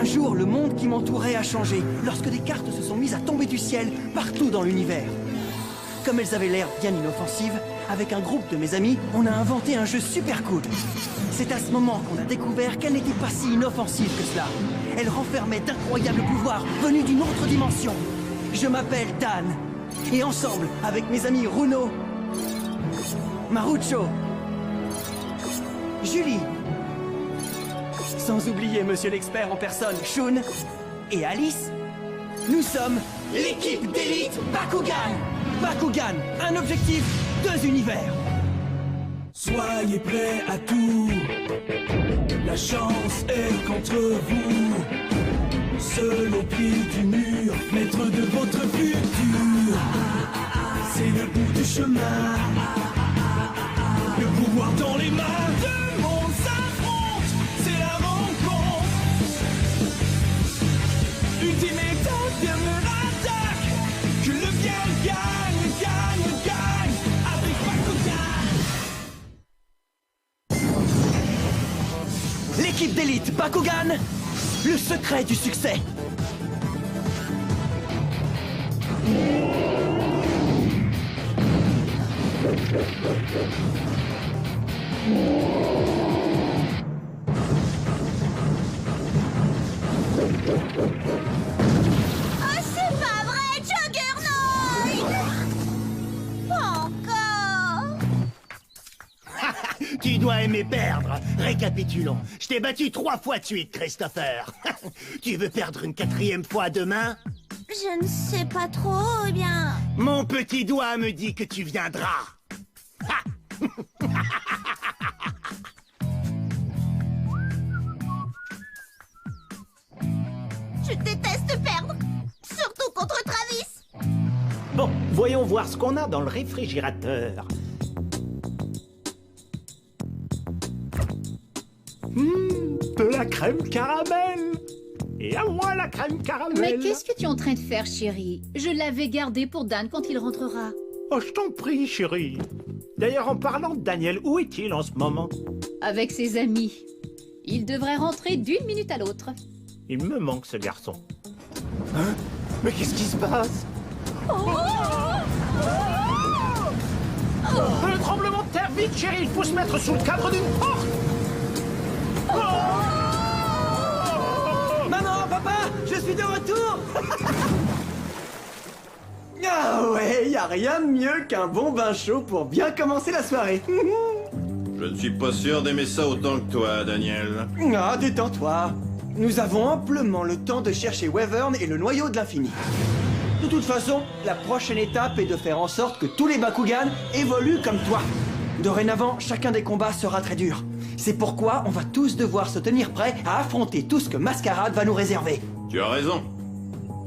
jour, le monde qui m'entourait a changé, lorsque des cartes se sont mises à tomber du ciel partout dans l'univers. Comme elles avaient l'air bien inoffensives, avec un groupe de mes amis, on a inventé un jeu super cool. C'est à ce moment qu'on a découvert qu'elle n'était pas si inoffensive que cela. Elle renfermait d'incroyables pouvoirs venus d'une autre dimension. Je m'appelle Dan, et ensemble, avec mes amis Runo, Marucho, Julie, sans oublier Monsieur l'expert en personne, Shun, et Alice, nous sommes l'équipe d'élite Bakugan. Bakugan, un objectif, 2 univers. Soyez prêts à tout, la chance est contre vous. Seul au pied du mur, maître de votre futur. C'est le bout du chemin, le pouvoir dans les mains. Deux mondes s'affrontent, c'est la rencontre. Ultime étape, dernière attaque. Que le bien gagne, gagne, gagne avec Bakugan. L'équipe d'élite Bakugan, le secret du succès. Oh, c'est pas vrai, Juggernaut! Pas encore! Tu dois aimer perdre. Récapitulons. Je t'ai battu 3 fois de suite, Christopher. Tu veux perdre une 4e fois demain? Je ne sais pas trop, eh bien... Mon petit doigt me dit que tu viendras. Ha! Je déteste perdre! Surtout contre Travis! Bon, voyons voir ce qu'on a dans le réfrigérateur. De la crème caramel. Et à moi la crème caramel. Mais qu'est-ce que tu es en train de faire, chérie? Je l'avais gardé pour Dan quand il rentrera. Oh, je t'en prie, chérie. D'ailleurs, en parlant de Daniel, où est-il en ce moment? Avec ses amis. Il devrait rentrer d'une minute à l'autre. Il me manque, ce garçon. Hein? Mais qu'est-ce qui se passe? Un tremblement de terre, vite, chérie. Il faut se mettre sous le cadre d'une porte. Maman, papa, je suis de retour. Ah ouais, y a rien de mieux qu'un bon bain chaud pour bien commencer la soirée. Je ne suis pas sûr d'aimer ça autant que toi, Daniel. Ah, détends-toi. Nous avons amplement le temps de chercher Wyvern et le noyau de l'infini. De toute façon, la prochaine étape est de faire en sorte que tous les Bakugan évoluent comme toi. Dorénavant, chacun des combats sera très dur. C'est pourquoi on va tous devoir se tenir prêts à affronter tout ce que Masquerade va nous réserver. Tu as raison.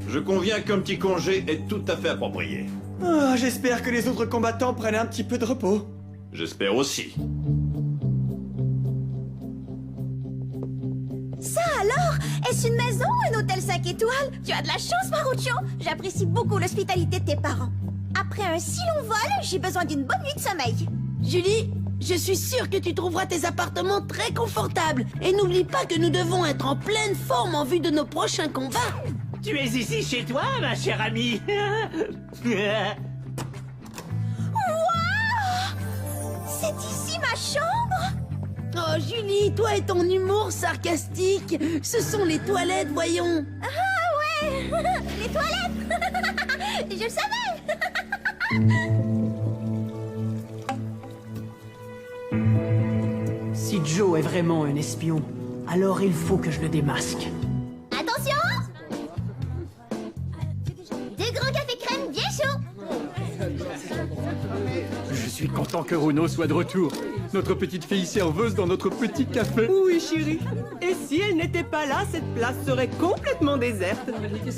Je conviens qu'un petit congé est tout à fait approprié. Ah, j'espère que les autres combattants prennent un petit peu de repos. J'espère aussi. Ça alors? Est-ce une maison ou un hôtel 5 étoiles? Tu as de la chance, Marucho! J'apprécie beaucoup l'hospitalité de tes parents. Après un si long vol, j'ai besoin d'une bonne nuit de sommeil. Julie, je suis sûre que tu trouveras tes appartements très confortables. Et n'oublie pas que nous devons être en pleine forme en vue de nos prochains combats. Tu es ici chez toi, ma chère amie. C'est ici ma chambre? Oh Julie, toi et ton humour sarcastique, ce sont les toilettes, voyons. Ah ouais! Les toilettes! Je le savais! Si Joe est vraiment un espion, alors il faut que je le démasque. Attention! Deux grands cafés crème bien chauds! Je suis content que Runo soit de retour. Notre petite fille serveuse dans notre petit café. Oui, chérie. Et si elle n'était pas là, cette place serait complètement déserte.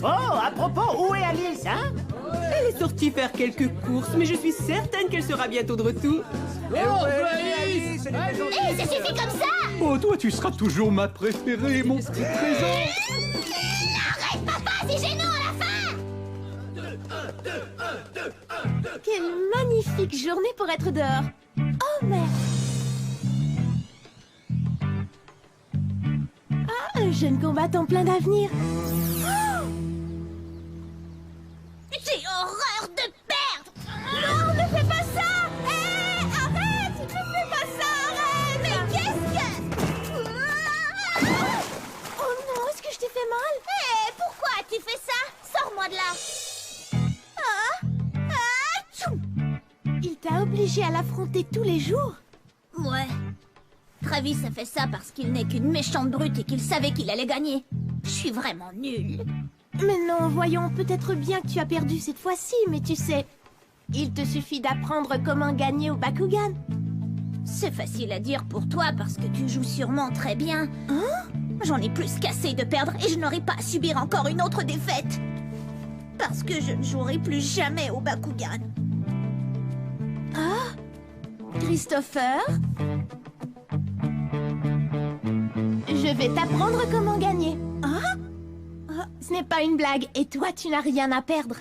Oh, à propos, où est Alice, hein? Elle est sortie faire quelques courses, mais je suis certaine qu'elle sera bientôt de retour. Hé, ça suffit comme ça! Oh, toi, tu seras toujours ma préférée, mon petit trésor. Arrête, papa, c'est gênant à la fin! Quelle magnifique journée pour être dehors! Oh merde! Ah, jeune combattant plein d'avenir. J'ai horreur de perdre. Non, ne fais pas ça. Hé, arrête. Ne fais pas ça, arrête. Mais qu'est-ce que... Oh non, est-ce que je t'ai fait mal? Hé, pourquoi tu fais ça? Sors-moi de là. Tchoum. Il t'a obligé à l'affronter tous les jours? Ouais. Travis a fait ça parce qu'il n'est qu'une méchante brute et qu'il savait qu'il allait gagner. Je suis vraiment nulle. Mais non, voyons, peut-être bien que tu as perdu cette fois-ci, mais tu sais, il te suffit d'apprendre comment gagner au Bakugan. C'est facile à dire pour toi parce que tu joues sûrement très bien. Hein? J'en ai plus qu'assez de perdre et je n'aurai pas à subir encore une autre défaite. Parce que je ne jouerai plus jamais au Bakugan. Ah? Christopher? Je vais t'apprendre comment gagner. Hein? Oh, ce n'est pas une blague, et toi, tu n'as rien à perdre.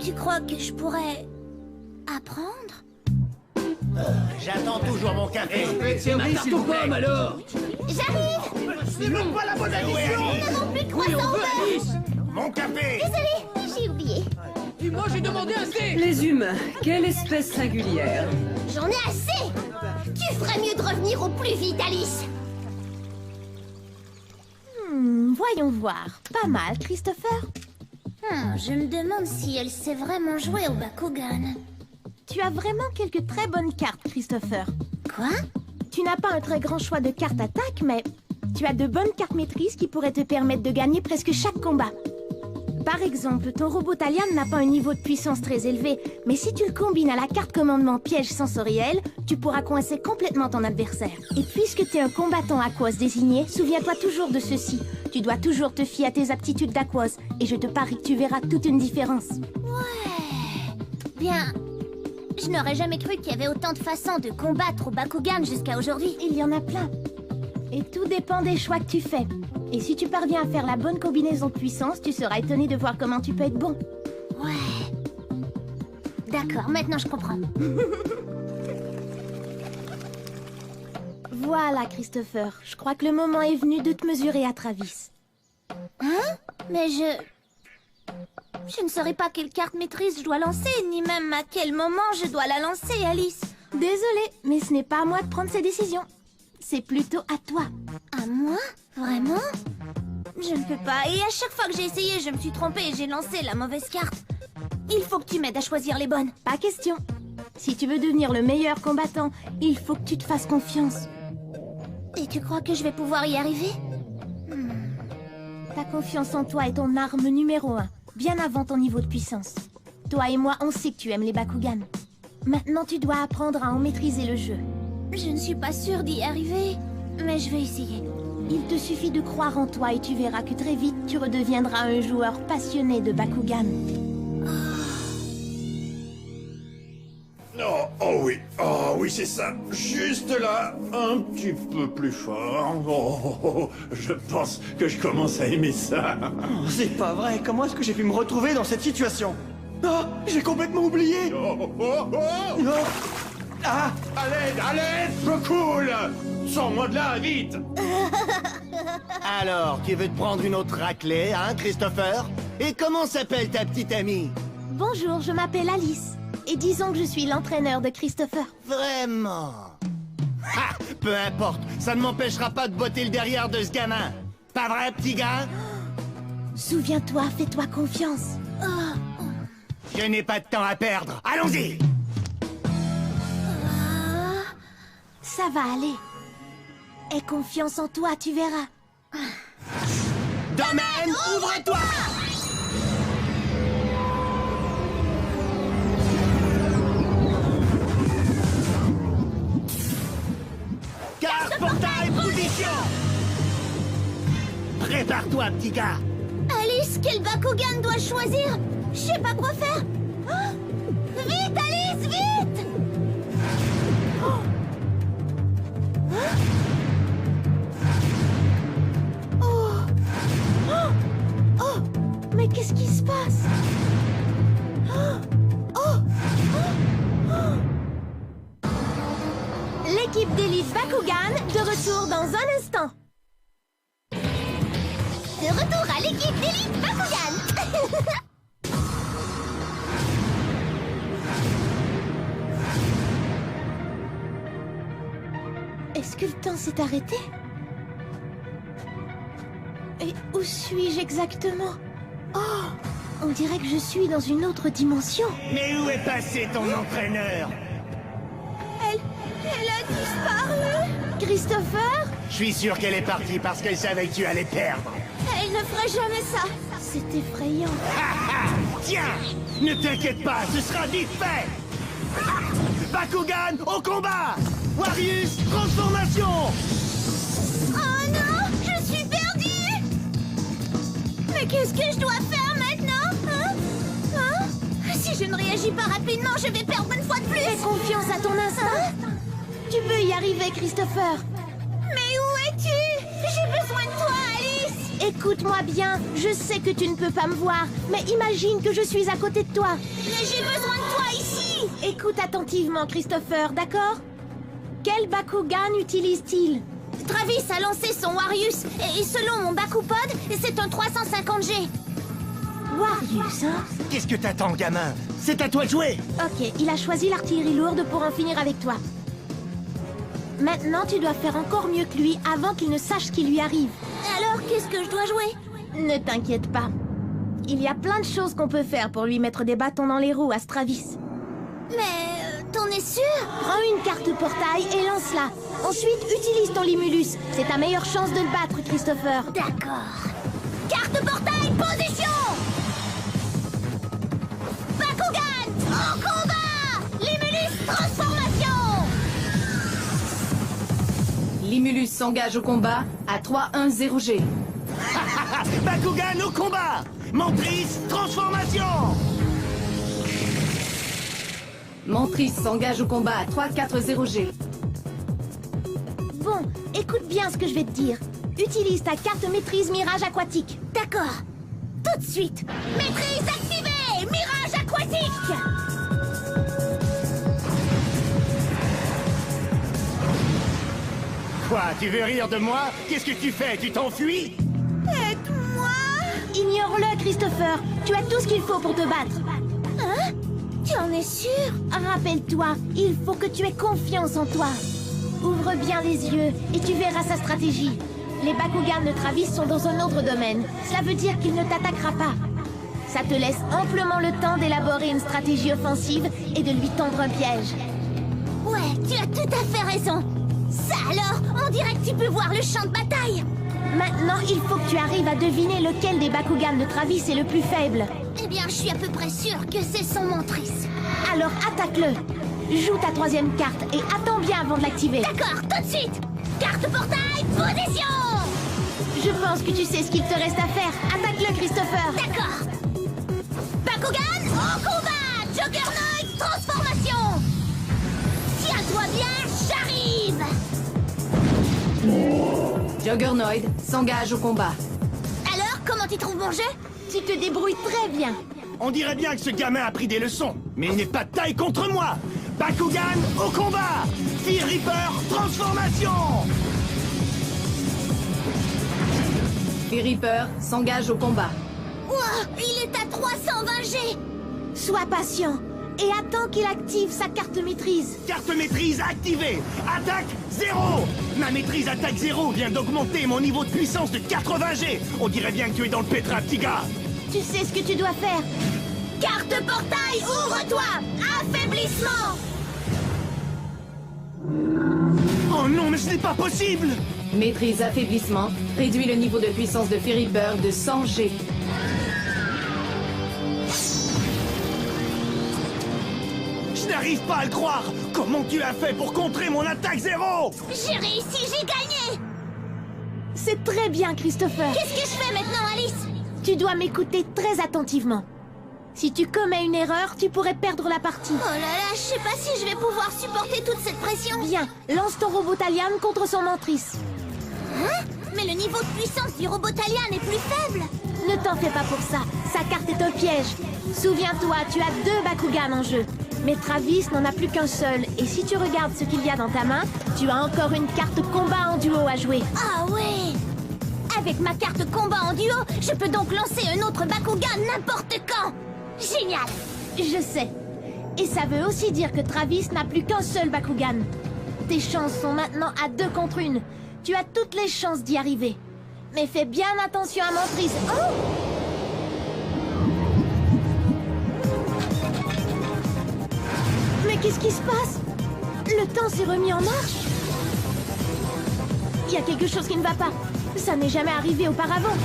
Tu crois que je pourrais... apprendre? J'attends toujours mon café. C'est ma tarte aux pommes, alors. J'arrive! C'est même pas la bonne addition. Nous n'avons plus de croissants verts. Mon café. Désolée, j'ai oublié. Et moi, j'ai demandé un steak. Les humains, quelle espèce singulière. J'en ai assez! Tu ferais mieux de revenir au plus vite, Alice! Voyons voir. Pas mal, Christopher. Je me demande si elle sait vraiment jouer au Bakugan. Tu as vraiment quelques très bonnes cartes, Christopher. Quoi? Tu n'as pas un très grand choix de cartes attaque, mais tu as de bonnes cartes maîtrise qui pourraient te permettre de gagner presque chaque combat. Par exemple, ton robot Talian n'a pas un niveau de puissance très élevé, mais si tu le combines à la carte commandement piège sensoriel, tu pourras coincer complètement ton adversaire. Et puisque tu es un combattant aquos désigné, souviens-toi toujours de ceci. Tu dois toujours te fier à tes aptitudes d'aquos, et je te parie que tu verras toute une différence. Ouais... Bien... Je n'aurais jamais cru qu'il y avait autant de façons de combattre au Bakugan jusqu'à aujourd'hui. Il y en a plein. Et tout dépend des choix que tu fais. Et si tu parviens à faire la bonne combinaison de puissance, tu seras étonné de voir comment tu peux être bon. Ouais. D'accord, maintenant je comprends. Voilà, Christopher. Je crois que le moment est venu de te mesurer à Travis. Hein? Mais je ne saurais pas quelle carte maîtrise je dois lancer, ni même à quel moment je dois la lancer, Alice. Désolée, mais ce n'est pas à moi de prendre ces décisions. C'est plutôt à toi. À moi? Vraiment? Je ne peux pas. Et à chaque fois que j'ai essayé, je me suis trompée et j'ai lancé la mauvaise carte. Il faut que tu m'aides à choisir les bonnes. Pas question. Si tu veux devenir le meilleur combattant, il faut que tu te fasses confiance. Et tu crois que je vais pouvoir y arriver? Ta confiance en toi est ton arme numéro 1, bien avant ton niveau de puissance. Toi et moi, on sait que tu aimes les Bakugan. Maintenant, tu dois apprendre à en maîtriser le jeu. Je ne suis pas sûre d'y arriver, mais je vais essayer. Il te suffit de croire en toi et tu verras que très vite, tu redeviendras un joueur passionné de Bakugan. Oh oui, c'est ça. Juste là, un petit peu plus fort. Je pense que je commence à aimer ça. Oh, c'est pas vrai, comment est-ce que j'ai pu me retrouver dans cette situation? Oh, j'ai complètement oublié. Ah! À l'aide, je coule. Sors-moi de là, vite. Alors, tu veux te prendre une autre raclée, hein, Christopher? Et comment s'appelle ta petite amie? Bonjour, je m'appelle Alice. Et disons que je suis l'entraîneur de Christopher. Vraiment? Ha! Peu importe, ça ne m'empêchera pas de botter le derrière de ce gamin. Pas vrai, petit gars? Souviens-toi, fais-toi confiance. Je n'ai pas de temps à perdre. Allons-y! Ça va aller. Aie confiance en toi, tu verras. Domaine, ouvre-toi! Carte portail position! Prépare-toi, petit gars! Alice, quel Bakugan dois-je choisir? Je sais pas quoi faire. Ah! Vite, Alice, vite! Oh! Hein? Oh! Oh! Oh! Mais qu'est-ce qui se passe? Oh! Oh! Oh! Oh! L'équipe d'élite Bakugan de retour dans un instant. retour à l'équipe d'élite Bakugan. Est-ce que le temps s'est arrêté? Et où suis-je exactement? Oh, on dirait que je suis dans une autre dimension. Mais où est passé ton entraîneur? Elle a disparu. Christopher? Je suis sûr qu'elle est partie parce qu'elle savait que tu allais perdre. Elle ne ferait jamais ça. C'est effrayant. Tiens, ne t'inquiète pas, ce sera vite fait. Bakugan, au combat! Warrius, transformation! Oh non, je suis perdue! Mais qu'est-ce que je dois faire maintenant? Si je ne réagis pas rapidement, je vais perdre une fois de plus! Fais confiance à ton instinct! Tu peux y arriver, Christopher! Mais où es-tu? J'ai besoin de toi, Alice! Écoute-moi bien, je sais que tu ne peux pas me voir, mais imagine que je suis à côté de toi! Mais j'ai besoin de toi ici! Écoute attentivement, Christopher, d'accord? Quel Bakugan utilise-t-il? Travis a lancé son Warrius, et selon mon Bakupod, c'est un 350G. Warrius, hein? Qu'est-ce que t'attends, gamin? C'est à toi de jouer! Ok, il a choisi l'artillerie lourde pour en finir avec toi. Maintenant, tu dois faire encore mieux que lui avant qu'il ne sache ce qui lui arrive. Alors, qu'est-ce que je dois jouer? Ne t'inquiète pas. Il y a plein de choses qu'on peut faire pour lui mettre des bâtons dans les roues à Travis. Mais t'en es sûr? Prends une carte portail et lance-la. Ensuite, utilise ton Limulus. C'est ta meilleure chance de le battre, Christopher. D'accord. Carte portail, position! Bakugan, en combat! Limulus, transformation! Limulus s'engage au combat à 310G. Bakugan au combat! Mentrice, transformation! Mentrice s'engage au combat à 340G. Bon, écoute bien ce que je vais te dire. Utilise ta carte maîtrise mirage aquatique. D'accord. Tout de suite. Maîtrise activée! Mirage aquatique! Quoi, tu veux rire de moi? Qu'est-ce que tu fais? Tu t'enfuis? Aide-moi! Ignore-le, Christopher. Tu as tout ce qu'il faut pour te battre. Hein? Tu en es sûr? Rappelle-toi, il faut que tu aies confiance en toi. Ouvre bien les yeux et tu verras sa stratégie. Les Bakugan de Travis sont dans un autre domaine. Cela veut dire qu'il ne t'attaquera pas. Ça te laisse amplement le temps d'élaborer une stratégie offensive et de lui tendre un piège. Ouais, tu as tout à fait raison. Ça alors, on dirait que tu peux voir le champ de bataille. Maintenant, il faut que tu arrives à deviner lequel des Bakugan de Travis est le plus faible. Eh bien, je suis à peu près sûre que c'est son mentrice. Alors attaque-le. Joue ta troisième carte et attends bien avant de l'activer. D'accord, tout de suite. Carte portail, position! Je pense que tu sais ce qu'il te reste à faire. Attaque-le, Christopher. D'accord. Bakugan, au combat! Juggernaut, transformation! Tiens-toi bien, j'arrive! Juggernaut s'engage au combat. Alors, comment tu trouves mon jeu? Tu te débrouilles très bien. On dirait bien que ce gamin a pris des leçons, mais il n'est pas de taille contre moi! Bakugan, au combat! Fear Reaper, transformation! Fear Reaper s'engage au combat. Ouah, il est à 320G! Sois patient et attends qu'il active sa carte maîtrise. Carte maîtrise activée! Attaque 0! Ma maîtrise attaque 0 vient d'augmenter mon niveau de puissance de 80G! On dirait bien que tu es dans le pétrin, petit gars! Tu sais ce que tu dois faire. Carte portail, ouvre-toi! Affaiblissement! Oh non, mais ce n'est pas possible! Maîtrise affaiblissement réduit le niveau de puissance de Fear Reaper de 100G. Je n'arrive pas à le croire! Comment tu as fait pour contrer mon attaque 0? J'ai réussi, j'ai gagné! C'est très bien, Christopher. Qu'est-ce que je fais maintenant, Alice? Tu dois m'écouter très attentivement. Si tu commets une erreur, tu pourrais perdre la partie. Oh là là, je sais pas si je vais pouvoir supporter toute cette pression. Bien, lance ton Robotalian contre son mentrice. Hein? Mais le niveau de puissance du Robotalian est plus faible. Ne t'en fais pas pour ça, sa carte est un piège. Souviens-toi, tu as 2 Bakugan en jeu. Mais Travis n'en a plus qu'un seul. Et si tu regardes ce qu'il y a dans ta main, tu as encore une carte combat en duo à jouer. Ah ouais! Avec ma carte combat en duo, je peux donc lancer un autre Bakugan n'importe quand. Génial. Je sais. Et ça veut aussi dire que Travis n'a plus qu'un seul Bakugan. Tes chances sont maintenant à 2 contre 1. Tu as toutes les chances d'y arriver. Mais fais bien attention à Mantris. Oh! Mais qu'est-ce qui se passe? Le temps s'est remis en marche. Il y a quelque chose qui ne va pas. Ça n'est jamais arrivé auparavant.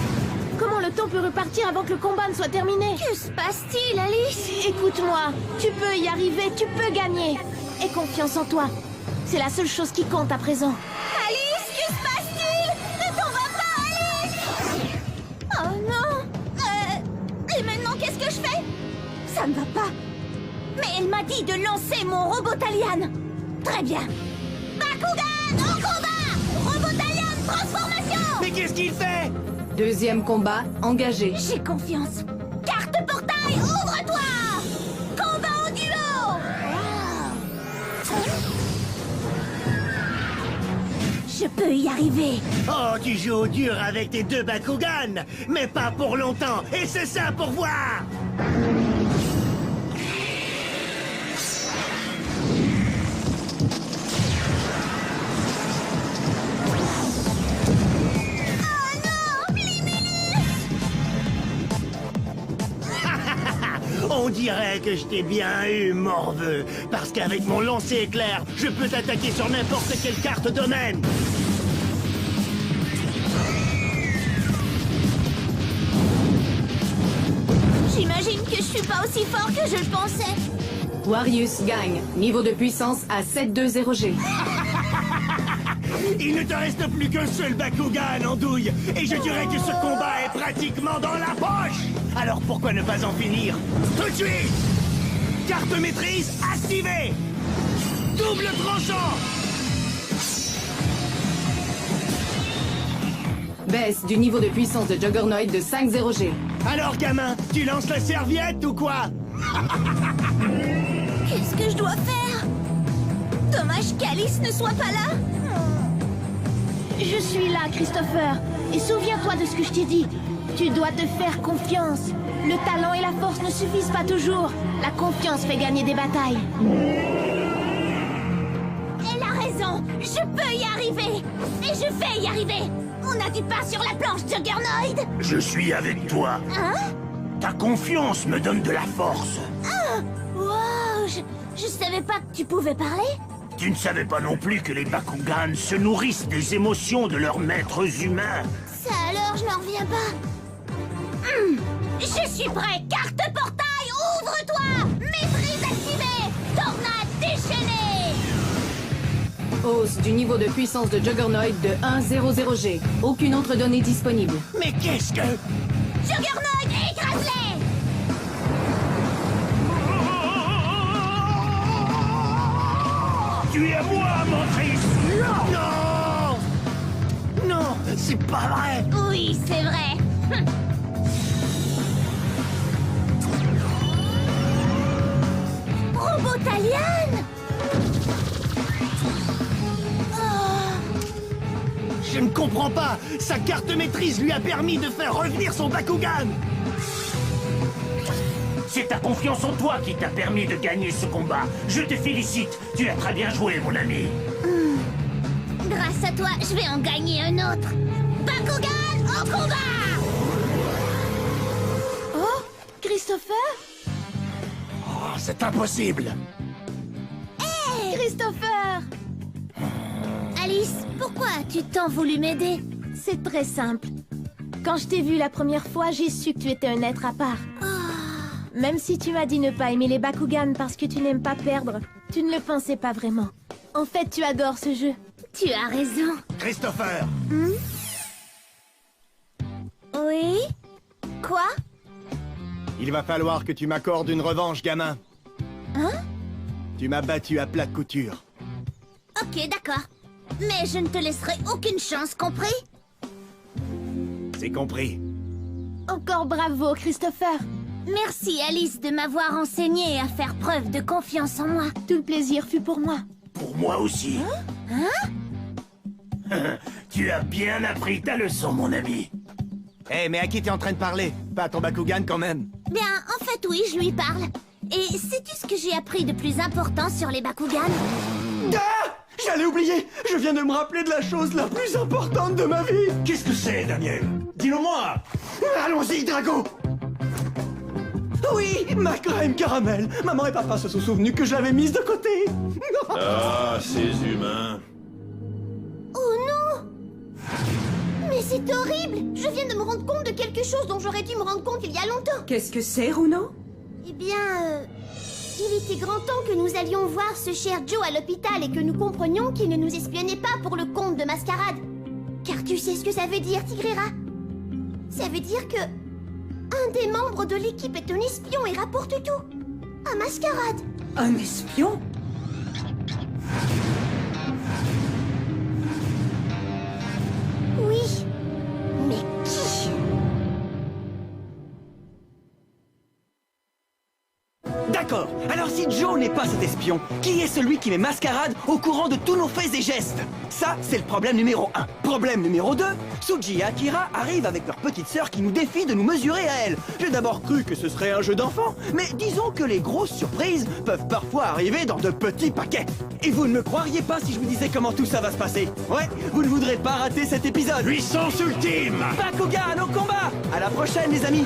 Comment le temps peut repartir avant que le combat ne soit terminé? Que se passe-t-il, Alice? Écoute-moi, tu peux y arriver, tu peux gagner. Aie confiance en toi. C'est la seule chose qui compte à présent. Alice, que se passe-t-il? Ne t'en va pas, Alice! Oh non! Et maintenant, qu'est-ce que je fais? Ça ne va pas. Mais elle m'a dit de lancer mon Robotalian. Très bien. Bakugan, en combat! Robotalian, transformation! Mais qu'est-ce qu'il fait? Deuxième combat, engagé. J'ai confiance. Carte portail, ouvre-toi! Combat en duo! Je peux y arriver. Oh, tu joues au dur avec tes 2 Bakugan, mais pas pour longtemps, et c'est ça pour voir! On dirait que je t'ai bien eu, morveux, parce qu'avec mon lancer éclair, je peux t'attaquer sur n'importe quelle carte domaine. J'imagine que je suis pas aussi fort que je le pensais. Warius gagne. Niveau de puissance à 720G. Il ne te reste plus qu'un seul Bakugan, andouille, et je dirais que ce combat est pratiquement dans la poche. Alors pourquoi ne pas en finir tout de suite? Carte maîtrise activée. Double tranchant. Baisse du niveau de puissance de Juggernaut de 50G. Alors gamin, tu lances la serviette ou quoi? Qu'est-ce que je dois faire? Dommage qu'Alice ne soit pas là. Je suis là, Christopher. Et souviens-toi de ce que je t'ai dit. Tu dois te faire confiance. Le talent et la force ne suffisent pas toujours. La confiance fait gagner des batailles. Elle a raison. Je peux y arriver. Et je vais y arriver. On a du pain sur la planche, Juggernaut. Je suis avec toi. Hein? Ta confiance me donne de la force. Ah! Wow! Je savais pas que tu pouvais parler. Tu ne savais pas non plus que les Bakugan se nourrissent des émotions de leurs maîtres humains. Ça alors, je n'en reviens pas. Je suis prêt. Carte portail, ouvre-toi. Maîtrise activée. Tornade déchaînée. Hausse du niveau de puissance de Juggernaut de 100G. Aucune autre donnée disponible. Mais qu'est-ce que... Juggernaut, écrase-les. Tu es à moi, Mantris. Non. Non, c'est pas vrai. Oui, c'est vrai. Robotalian. Je ne comprends pas. Sa carte maîtrise lui a permis de faire revenir son Bakugan. C'est ta confiance en toi qui t'a permis de gagner ce combat. Je te félicite. Tu as très bien joué, mon ami. Grâce à toi, je vais en gagner un autre. Bakugan au combat! Oh, Christopher? Oh, c'est impossible. Hey, Christopher! Alice, pourquoi as-tu tant voulu m'aider? C'est très simple. Quand je t'ai vu la première fois, j'ai su que tu étais un être à part. Même si tu m'as dit ne pas aimer les Bakugan parce que tu n'aimes pas perdre, tu ne le pensais pas vraiment. En fait, tu adores ce jeu. Tu as raison. Christopher. Oui? Quoi? Il va falloir que tu m'accordes une revanche, gamin. Hein? Tu m'as battu à plat de couture. Ok, d'accord. Mais je ne te laisserai aucune chance, compris? C'est compris. Encore bravo, Christopher. Merci, Alice, de m'avoir enseigné à faire preuve de confiance en moi. Tout le plaisir fut pour moi. Pour moi aussi. Hein? Tu as bien appris ta leçon, mon ami. Eh, mais à qui t'es en train de parler? Pas à ton Bakugan quand même. Bien, en fait, oui, je lui parle. Et sais-tu ce que j'ai appris de plus important sur les Bakugan? Ah! J'allais oublier. Je viens de me rappeler de la chose la plus importante de ma vie. Qu'est-ce que c'est, Daniel? Dis-le-moi. Allons-y, Drago. Oui, ma crème caramel. Maman et papa se sont souvenus que je l'avais mise de côté. Ah, ces humains. Oh non! Mais c'est horrible! Je viens de me rendre compte de quelque chose dont j'aurais dû me rendre compte il y a longtemps. Qu'est-ce que c'est, Runo? Eh bien, il était grand temps que nous allions voir ce cher Joe à l'hôpital et que nous comprenions qu'il ne nous espionnait pas pour le compte de Mascarade. Car tu sais ce que ça veut dire, Tigrera? Ça veut dire que un des membres de l'équipe est un espion et rapporte tout à Mascarade. Un espion? Oui, mais qui? D'accord. Alors si Joe n'est pas cet espion, qui est celui qui met Mascarade au courant de tous nos faits et gestes? Ça, c'est le problème numéro 1. Problème numéro 2, Tsuji et Akira arrivent avec leur petite sœur qui nous défie de nous mesurer à elle. J'ai d'abord cru que ce serait un jeu d'enfant, mais disons que les grosses surprises peuvent parfois arriver dans de petits paquets. Et vous ne me croiriez pas si je vous disais comment tout ça va se passer. Ouais, vous ne voudrez pas rater cet épisode. Puissance ultime! Bakugan au combat! À la prochaine, les amis!